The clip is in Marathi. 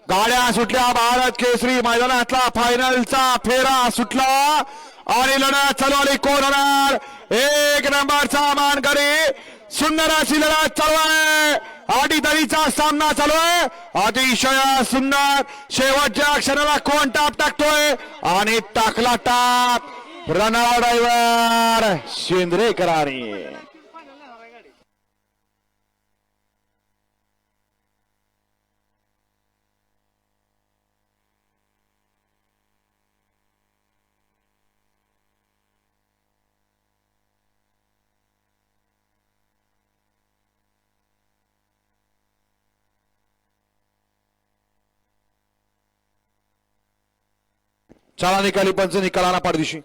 गाड्या सुटल्या भारत केसरी मैदानातला फायनलचा फेरा सुटला आणि लढत चालू आली कोण होणार एक नंबरचा मानकरी सुंदर अशी लढत चालू आहे आडीदरीचा सामना चालू आहे अतिशय सुंदर शेवटच्या क्षणाला कोण टाप टाकतोय आणि टाकला टाप रनावा ड्रायव्हर शेंद्रेकरांनी चला निकाली पंच निकालाना पाठदिशी